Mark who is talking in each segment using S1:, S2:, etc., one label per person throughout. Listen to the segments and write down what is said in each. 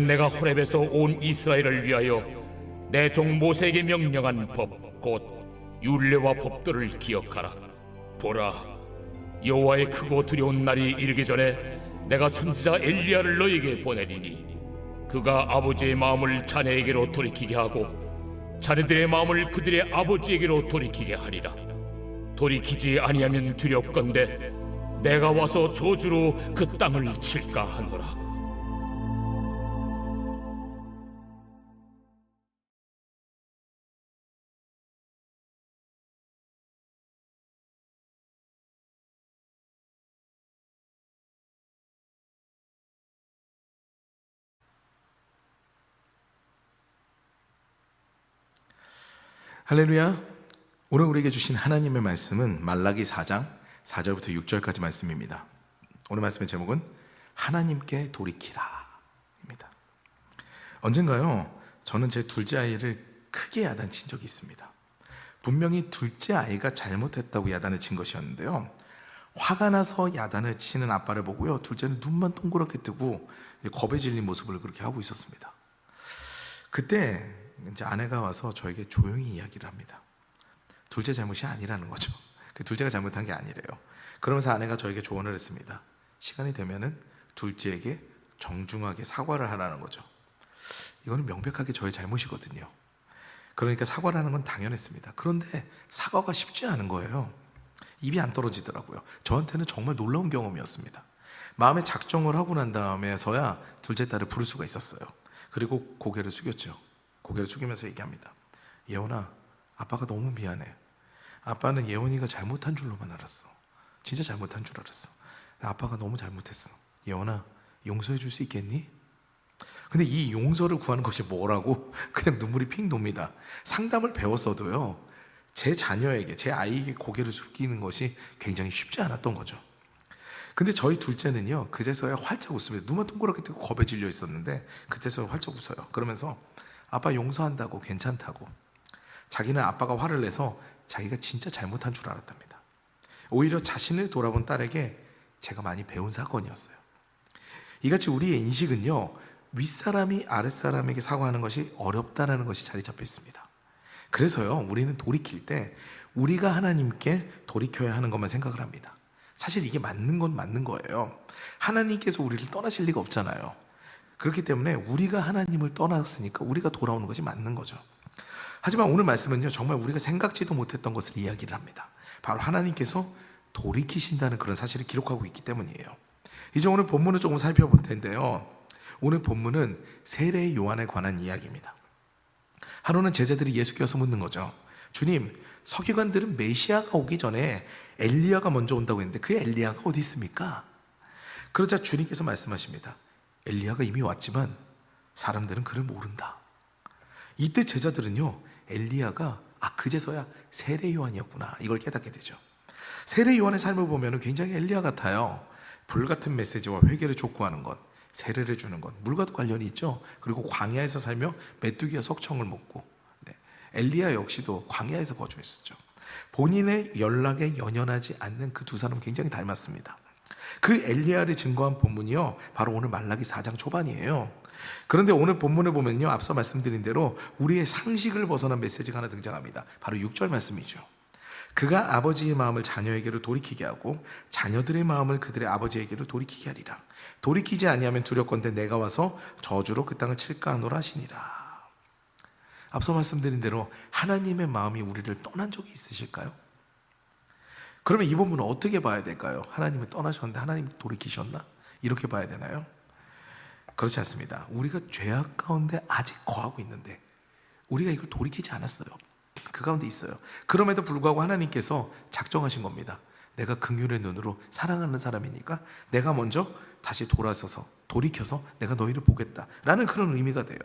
S1: 내가 호렙에서 온 이스라엘을 위하여 내 종 모세에게 명령한 법, 곧 율례와 법도를 기억하라. 보라, 여호와의 크고 두려운 날이 이르기 전에 내가 선지자 엘리야를 너에게 보내리니 그가 아버지의 마음을 자녀에게로 돌이키게 하고 자녀들의 마음을 그들의 아버지에게로 돌이키게 하리라. 돌이키지 아니하면 두렵건대 내가 와서 저주로 그 땅을 칠까 하노라.
S2: 할렐루야. 오늘 우리에게 주신 하나님의 말씀은 말라기 4장 4절부터 6절까지 말씀입니다. 오늘 말씀의 제목은 하나님께 돌이키라 입니다. 언젠가요, 저는 제 둘째 아이를 크게 야단친 적이 있습니다. 분명히 둘째 아이가 잘못했다고 야단을 친 것이었는데요, 화가 나서 야단을 치는 아빠를 보고요, 둘째는 눈만 동그랗게 뜨고 겁에 질린 모습을 그렇게 하고 있었습니다. 그때 이제 아내가 와서 저에게 조용히 이야기를 합니다. 둘째 잘못이 아니라는 거죠. 둘째가 잘못한 게 아니래요. 그러면서 아내가 저에게 조언을 했습니다. 시간이 되면은 둘째에게 정중하게 사과를 하라는 거죠. 이거는 명백하게 저의 잘못이거든요. 그러니까 사과를 하는 건 당연했습니다. 그런데 사과가 쉽지 않은 거예요. 입이 안 떨어지더라고요. 저한테는 정말 놀라운 경험이었습니다. 마음에 작정을 하고 난 다음에서야 둘째 딸을 부를 수가 있었어요. 그리고 고개를 숙였죠. 고개를 숙이면서 얘기합니다. 예원아, 아빠가 너무 미안해. 아빠는 예원이가 잘못한 줄로만 알았어. 진짜 잘못한 줄 알았어. 아빠가 너무 잘못했어. 예원아, 용서해 줄 수 있겠니? 근데 이 용서를 구하는 것이 뭐라고 그냥 눈물이 핑 돕니다. 상담을 배웠어도요, 제 자녀에게, 제 아이에게 고개를 숙이는 것이 굉장히 쉽지 않았던 거죠. 근데 저희 둘째는요, 그제서야 활짝 웃습니다. 눈만 동그랗게 뜨고 겁에 질려 있었는데 그제서야 활짝 웃어요. 그러면서 아빠 용서한다고, 괜찮다고. 자기는 아빠가 화를 내서 자기가 진짜 잘못한 줄 알았답니다. 오히려 자신을 돌아본 딸에게 제가 많이 배운 사건이었어요. 이같이 우리의 인식은요, 윗사람이 아랫사람에게 사과하는 것이 어렵다라는 것이 자리 잡혀 있습니다. 그래서요, 우리는 돌이킬 때 우리가 하나님께 돌이켜야 하는 것만 생각을 합니다. 사실 이게 맞는 건 맞는 거예요. 하나님께서 우리를 떠나실 리가 없잖아요. 그렇기 때문에 우리가 하나님을 떠났으니까 우리가 돌아오는 것이 맞는 거죠. 하지만 오늘 말씀은요, 정말 우리가 생각지도 못했던 것을 이야기를 합니다. 바로 하나님께서 돌이키신다는 그런 사실을 기록하고 있기 때문이에요. 이제 오늘 본문을 조금 살펴볼 텐데요, 오늘 본문은 세례 요한에 관한 이야기입니다. 하루는 제자들이 예수께 와서 묻는 거죠. 주님, 서기관들은 메시아가 오기 전에 엘리야가 먼저 온다고 했는데 그 엘리야가 어디 있습니까? 그러자 주님께서 말씀하십니다. 엘리야가 이미 왔지만 사람들은 그를 모른다. 이때 제자들은요, 엘리야가 그제서야 세례 요한이었구나, 이걸 깨닫게 되죠. 세례 요한의 삶을 보면 굉장히 엘리야 같아요. 불같은 메시지와 회개를 촉구하는 것, 세례를 주는 것, 물과도 관련이 있죠. 그리고 광야에서 살며 메뚜기와 석청을 먹고, 엘리야 역시도 광야에서 거주했었죠. 본인의 연락에 연연하지 않는 그 두 사람은 굉장히 닮았습니다. 그 엘리야를 증거한 본문이요, 바로 오늘 말라기 4장 초반이에요. 그런데 오늘 본문을 보면요, 앞서 말씀드린 대로 우리의 상식을 벗어난 메시지가 하나 등장합니다. 바로 6절 말씀이죠. 그가 아버지의 마음을 자녀에게로 돌이키게 하고 자녀들의 마음을 그들의 아버지에게로 돌이키게 하리라. 돌이키지 아니하면 두렵건대 내가 와서 저주로 그 땅을 칠까 하노라 하시니라. 앞서 말씀드린 대로 하나님의 마음이 우리를 떠난 적이 있으실까요? 그러면 이 본문은 어떻게 봐야 될까요? 하나님을 떠나셨는데 하나님이 돌이키셨나? 이렇게 봐야 되나요? 그렇지 않습니다. 우리가 죄악 가운데 아직 거하고 있는데 우리가 이걸 돌이키지 않았어요. 그 가운데 있어요. 그럼에도 불구하고 하나님께서 작정하신 겁니다. 내가 긍휼의 눈으로 사랑하는 사람이니까 내가 먼저 다시 돌이켜서 내가 너희를 보겠다라는 그런 의미가 돼요.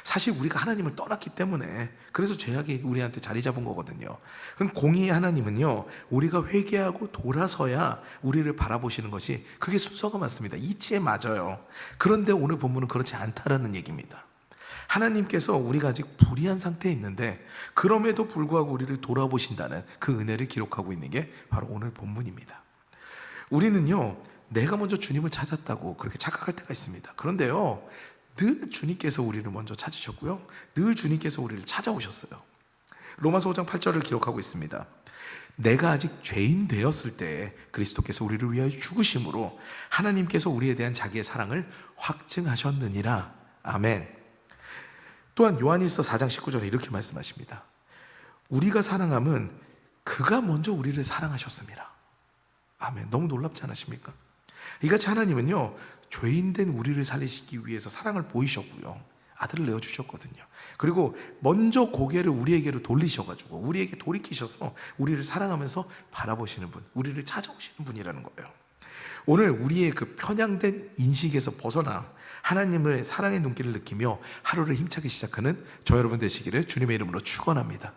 S2: 사실 우리가 하나님을 떠났기 때문에 그래서 죄악이 우리한테 자리 잡은 거거든요. 그럼 공의의 하나님은요, 우리가 회개하고 돌아서야 우리를 바라보시는 것이, 그게 순서가 맞습니다. 이치에 맞아요. 그런데 오늘 본문은 그렇지 않다라는 얘기입니다. 하나님께서 우리가 아직 불의한 상태에 있는데 그럼에도 불구하고 우리를 돌아보신다는 그 은혜를 기록하고 있는 게 바로 오늘 본문입니다. 우리는요, 내가 먼저 주님을 찾았다고 그렇게 착각할 때가 있습니다. 그런데요, 늘 주님께서 우리를 먼저 찾으셨고요, 늘 주님께서 우리를 찾아오셨어요. 로마서 5장 8절을 기록하고 있습니다. 내가 아직 죄인 되었을 때 그리스도께서 우리를 위하여 죽으심으로 하나님께서 우리에 대한 자기의 사랑을 확증하셨느니라. 아멘. 또한 요한일서 4장 19절에 이렇게 말씀하십니다. 우리가 사랑함은 그가 먼저 우리를 사랑하셨습니다. 아멘. 너무 놀랍지 않으십니까? 이같이 하나님은요, 죄인된 우리를 살리시기 위해서 사랑을 보이셨고요, 아들을 내어주셨거든요. 그리고 먼저 고개를 우리에게로 돌리셔가지고 우리에게 돌이키셔서 우리를 사랑하면서 바라보시는 분, 우리를 찾아오시는 분이라는 거예요. 오늘 우리의 그 편향된 인식에서 벗어나 하나님을 사랑의 눈길을 느끼며 하루를 힘차게 시작하는 저 여러분 되시기를 주님의 이름으로 축원합니다.